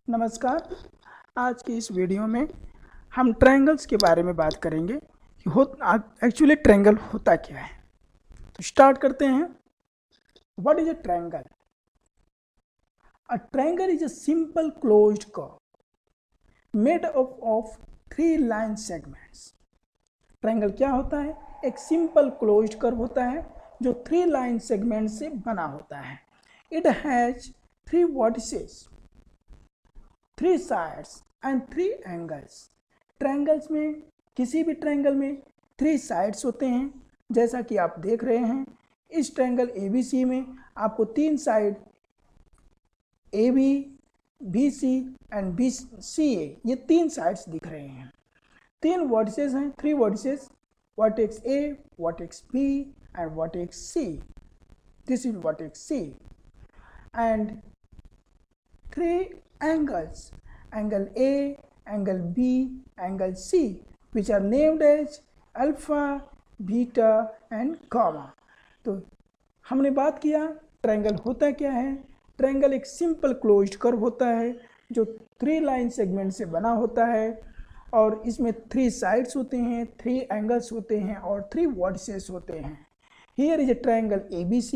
नमस्कार। आज की इस वीडियो में हम ट्रायंगल्स के बारे में बात करेंगे कि एक्चुअली ट्रायंगल होता क्या है। तो स्टार्ट करते हैं। What is a triangle? A triangle is a simple closed curve made up of 3 line segments. Triangle क्या होता है? एक सिंपल क्लोज्ड कर्व होता है जो 3 लाइन सेगमेंट से बना होता है। It has 3 vertices, 3 sides and 3 angles. Triangles में, किसी भी ट्रायंगल में 3 साइड्स होते हैं, जैसा कि आप देख रहे हैं। इस ट्रायंगल ABC में आपको 3 side AB, BC and BCA, ये 3 साइड्स दिख रहे हैं। 3 वर्टिसेस हैं, 3 vertices, vertex A, vertex B and vertex C। This is vertex C and 3 angles, angle A, angle B, angle C, which are named as alpha, beta and gamma। तो हमने बात किया triangle होता क्या है। ट्रायंगल एक simple closed curve होता है जो 3 लाइन सेगमेंट से बना होता है और इसमें 3 साइड्स होते हैं, 3 एंगल्स होते हैं और 3 वर्टिसेस होते हैं। Here is a triangle ABC.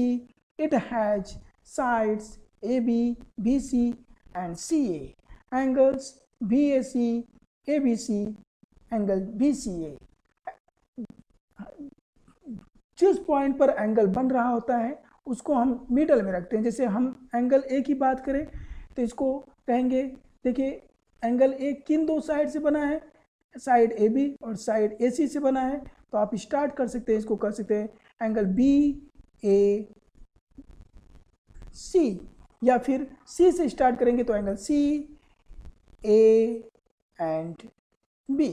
It has sides AB, BC and CA, angles BAC, ABC, angle BCA। जिस पॉइंट पर एंगल बन रहा होता है उसको हम मिडल में रखते हैं। जैसे हम एंगल ए की बात करें तो इसको कहेंगे, देखिए एंगल ए किन 2 साइड से बना है? साइड AB और साइड AC से बना है। तो आप स्टार्ट कर सकते हैं, इसको कर सकते हैं एंगल BAC, या फिर C से स्टार्ट करेंगे तो angle CA and B।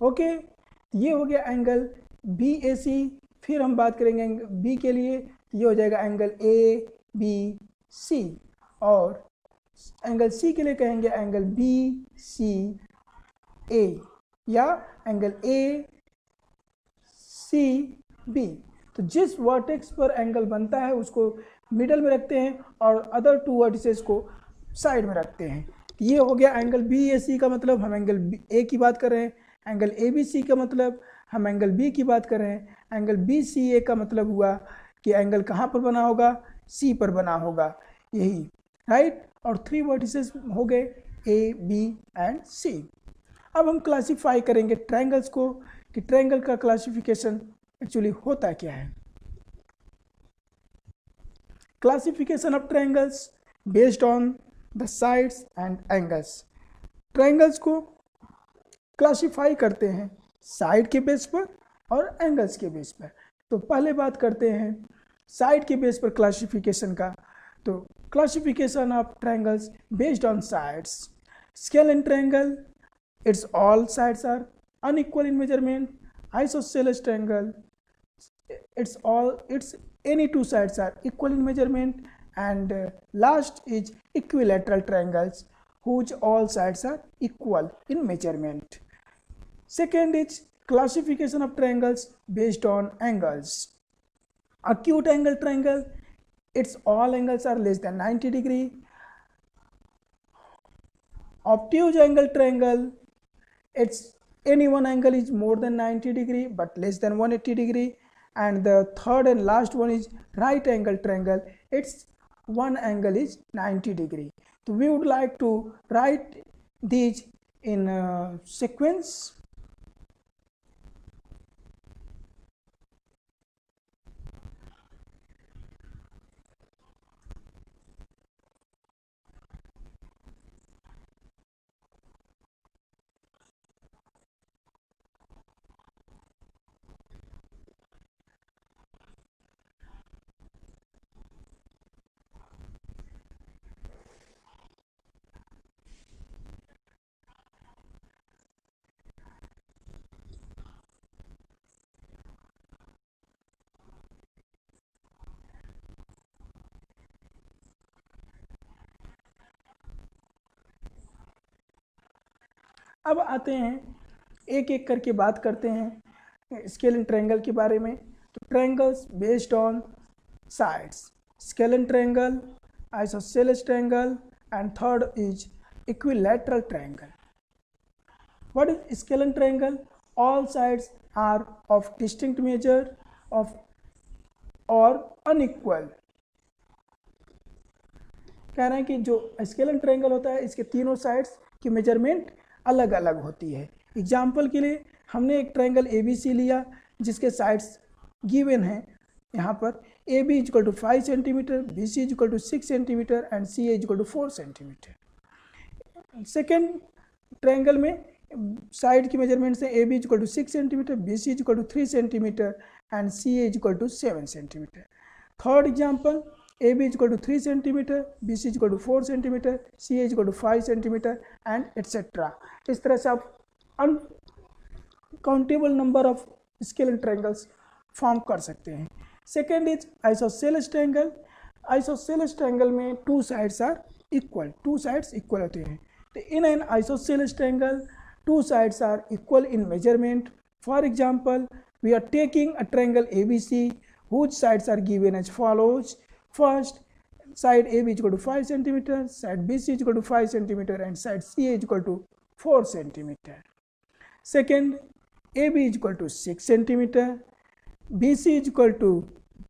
Okay, ये हो गया एंगल BAC। फिर हम बात करेंगे एंगल B के लिए, तो ये हो जाएगा एंगल ABC और एंगल C के लिए कहेंगे एंगल BCA या एंगल ACB। तो जिस वर्टेक्स पर एंगल बनता है उसको मिडल में रखते हैं और अदर 2 वर्टिसेस को साइड में रखते हैं। ये हो गया एंगल BAC का मतलब हम एंगल A की बात कर रहे हैं। एंगल ABC का मतलब हम एंगल B की बात कर रहे हैं। एंगल BCA का मतलब हुआ कि एंगल कहाँ पर बना होगा? C पर बना होगा, यही राइट। और 3 वर्टिसेस हो गए A, B एंड C। अब हम क्लासीफाई करेंगे ट्रायंगल्स को कि ट्रायंगल का क्लासिफिकेशन एक्चुअली होता क्या है। Classification of triangles based on the sides and angles. Triangles को क्लासिफाई करते हैं साइड के बेस पर और एंगल्स के बेस पर। तो पहले बात करते हैं साइड के बेस पर क्लासिफिकेशन का। तो classification of triangles based on sides. Scalene triangle, its all sides are unequal in measurement. Isosceles triangle, its any 2 sides are equal in measurement. And last is equilateral triangles whose all sides are equal in measurement. Second is classification of triangles based on angles. Acute angle triangle, its all angles are less than 90 degree. Obtuse angle triangle, its any one angle is more than 90 degree but less than 180 degree. And the third and last one is right angle triangle, its one angle is 90 degree. So we would like to write these in sequence. अब आते हैं एक एक करके बात करते हैं scalene triangle के बारे में। तो triangles based on sides, scalene triangle, isosceles triangle, and third is equilateral triangle. What is scalene triangle? All sides are of distinct measure of or unequal. कह रहे हैं कि जो स्केलन ट्रायंगल होता है इसके तीनों साइड्स की मेजरमेंट अलग अलग होती है। एग्जाम्पल के लिए हमने एक ट्रायंगल ABC लिया जिसके साइड्स गिवन हैं यहाँ पर AB equal to 5 centimetre, BC equal to 6 centimetre and CA equal to 4 centimetre. Second triangle में साइड की मेजरमेंट से AB equal to 6 centimetre, BC equal to 3 centimetre and CA equal to 7 centimetre. Third example AB equal to 3 centimetre, BC equal to 4 centimetre, CA equal to 5 centimetre and etcetera. इस तरह से आप uncountable number of scalene triangles form कर सकते हैं। Second is isosceles triangle. Isosceles triangle में two sides are equal, two sides equal होते हैं। तो in an isosceles triangle two sides are equal in measurement. For example, we are taking a triangle ABC whose sides are given as follows. First, side AB is equal to 5 centimeter, side BC is equal to 5 centimeter and side CA is equal to 4 centimeter. Second, AB is equal to 6 centimeter, BC is equal to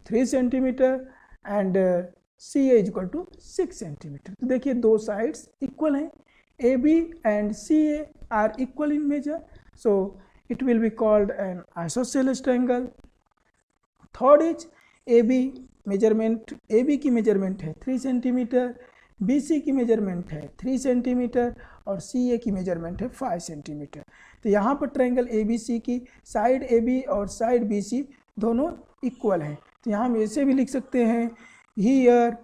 3 centimeter and CA is equal to 6 centimeter. तो देखिए दो sides equal हैं, AB and CA are equal in measure, so it will be called an isosceles triangle. Third is AB measurement, AB की measurement है 3 centimetre, BC की measurement है 3 centimetre और CA की measurement है 5 सेंटीमीटर। तो यहाँ पर ट्रायंगल ABC की साइड AB और साइड BC दोनों इक्वल हैं। तो यहाँ हम ऐसे भी लिख सकते हैं, here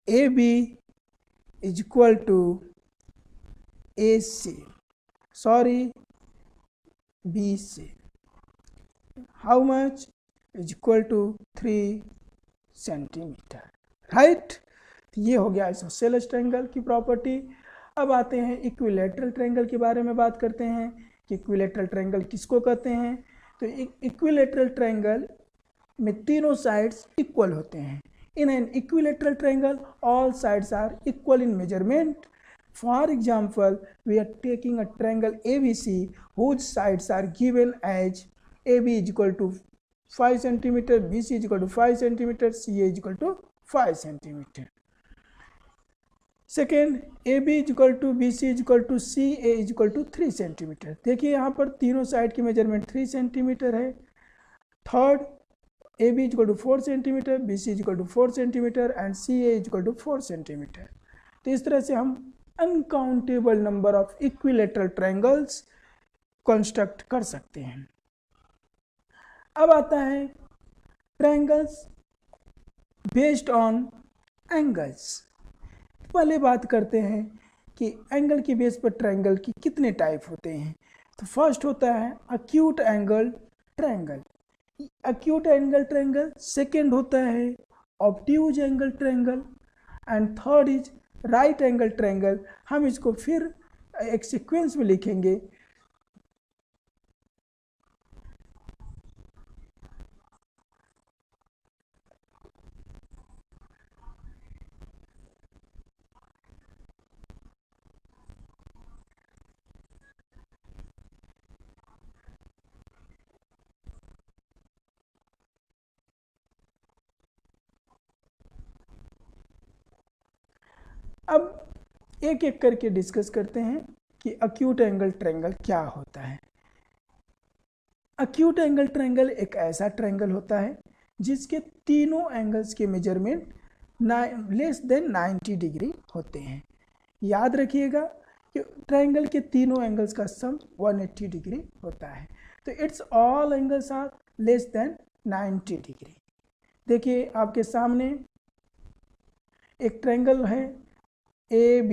AB is equal to AC, sorry BC, how much? Is equal to 3 centimetre, right. ये हो गया आइसोसेलेस ट्रायंगल की प्रॉपर्टी। अब आते हैं इक्विलैटरल ट्रायंगल के बारे में बात करते हैं कि इक्विलैटरल ट्रायंगल किसको कहते हैं। तो इक्विलैटरल ट्रायंगल में तीनों साइड्स इक्वल होते हैं। In an equilateral triangle, all sides are equal in measurement. For example, we are taking a triangle ABC whose sides are given as AB is equal to 5 centimeter, BC is equal to 5 centimeter, CA is equal to 5 centimeter. Second, AB is equal to BC is equal to CA is equal to 3 centimeter. देखिए यहाँ पर तीनों side की measurement 3 centimetre है। Third, AB is equal to 4 centimeter, BC is equal to 4 centimeter and CA is equal to 4 centimeter. तो इस तरह से हम uncountable number of equilateral triangles construct कर सकते हैं। अब आता है ट्रायंगल्स बेस्ड ऑन एंगल्स। पहले बात करते हैं कि एंगल की बेस पर ट्रायंगल की कितने टाइप होते हैं। तो फर्स्ट होता है acute angle triangle, acute angle triangle. Second होता है obtuse angle triangle and third is right angle triangle. हम इसको फिर एक सीक्वेंस में लिखेंगे। अब एक एक करके डिस्कस करते हैं कि अक्यूट एंगल ट्रायंगल क्या होता है। अक्यूट एंगल ट्रायंगल एक ऐसा ट्रायंगल होता है जिसके तीनों एंगल्स के मेजरमेंट लेस देन 90 डिग्री होते हैं। याद रखिएगा कि ट्रायंगल के तीनों एंगल्स का सम 180 डिग्री होता है। तो it's all angles are less than 90 degree. देखिए आपके सामने एक ट्रायंगल है AB,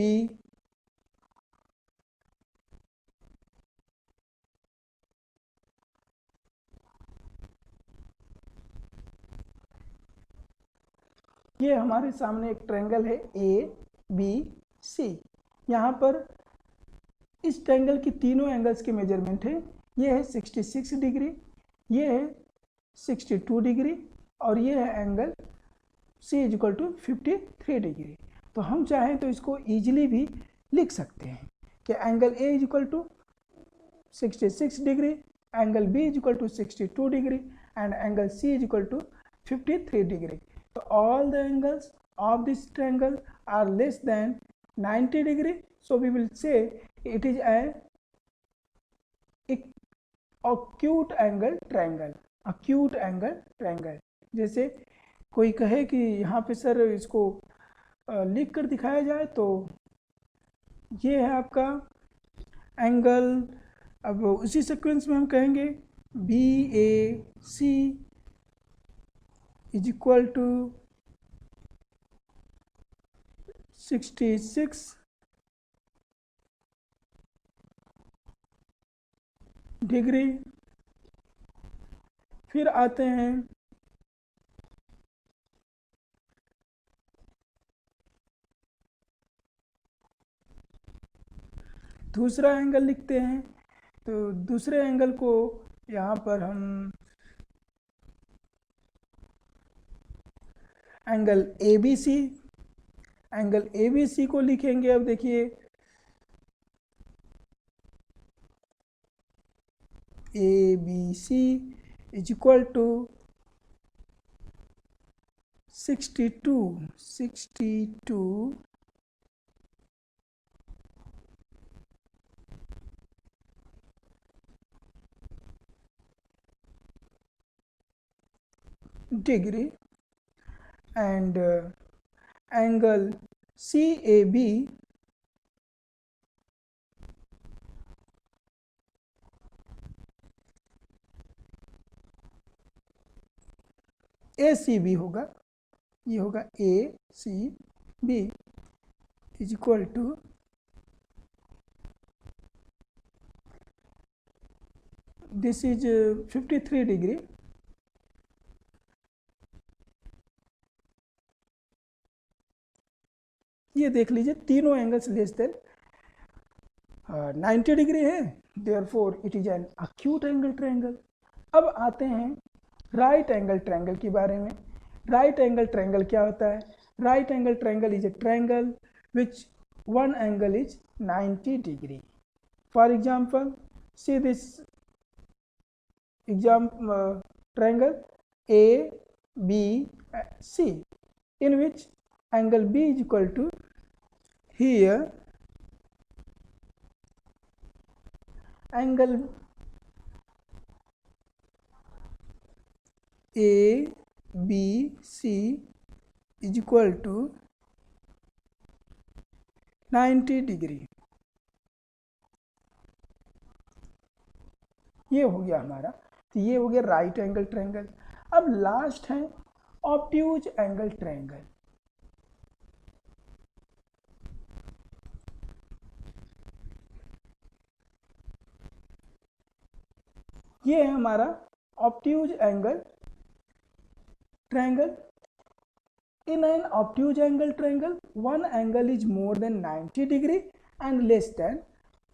ये हमारे सामने एक ट्रायंगल है ABC। यहाँ पर इस ट्रायंगल की तीनों एंगल्स के मेजरमेंट है, ये है 66 डिग्री, ये है 62 डिग्री और ये है angle C is equal to 53 degree. तो हम चाहें तो इसको ईजिली भी लिख सकते हैं कि angle A is equal to 66 degree, angle B is equal to 62 degree and angle C is equal to 53 degree. तो all the angles of this triangle are less than 90 degree, so we will say it is an acute angle triangle। acute angle triangle जैसे कोई कहे कि यहाँ पे sir इसको लिख कर दिखाया जाए, तो ये है आपका एंगल। अब उसी सीक्वेंस में हम कहेंगे BAC is equal to 66 degree. फिर आते हैं दूसरा एंगल लिखते हैं। तो दूसरे एंगल को यहाँ पर हम एंगल ABC, एंगल ABC को लिखेंगे। अब देखिए ABC is equal to 62 degree and angle CAB ACB होगा, ये होगा ACB is equal to this is 53 degree ये देख लीजिए तीनों एंगल्स लेस देन 90 डिग्री है, therefore it is an acute angle triangle. अब आते हैं राइट एंगल ट्रायंगल के बारे में। राइट एंगल ट्रायंगल क्या होता है? Right angle triangle is a triangle which one angle is 90 degree. For example, see this example triangle ABC, in which angle B is equal to here angle ABC is equal to 90 degree. ये हो गया हमारा, तो ये हो गया right angle triangle. अब last है ऑब्ट्यूज एंगल ट्रायंगल। ये है हमारा obtuse angle triangle. In an obtuse angle triangle, one angle is more than 90 degree and less than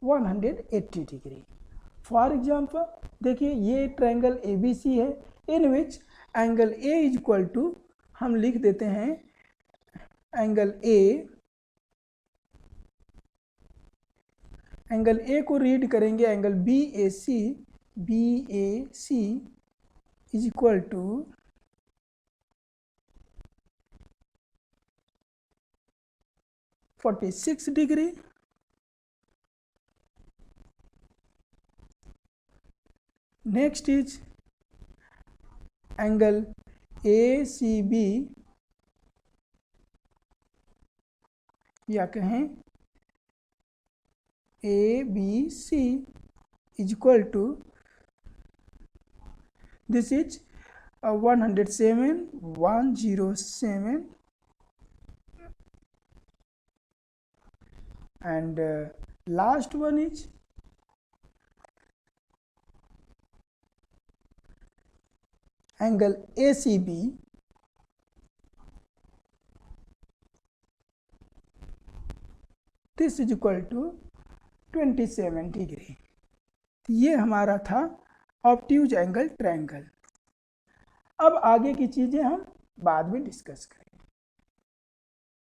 180 degree. For example, देखिए ये ट्रायंगल ABC है, in which angle A is equal to, हम लिख देते हैं एंगल A को read करेंगे angle BAC is equal to 46 degree. Next is angle ACB या कहें ABC is equal to, this is 107 and last one is angle ACB, this is equal to 27 degree. ये हमारा था ऑब्ट्यूज एंगल ट्रायंगल। अब आगे की चीजें हम बाद में डिस्कस करें।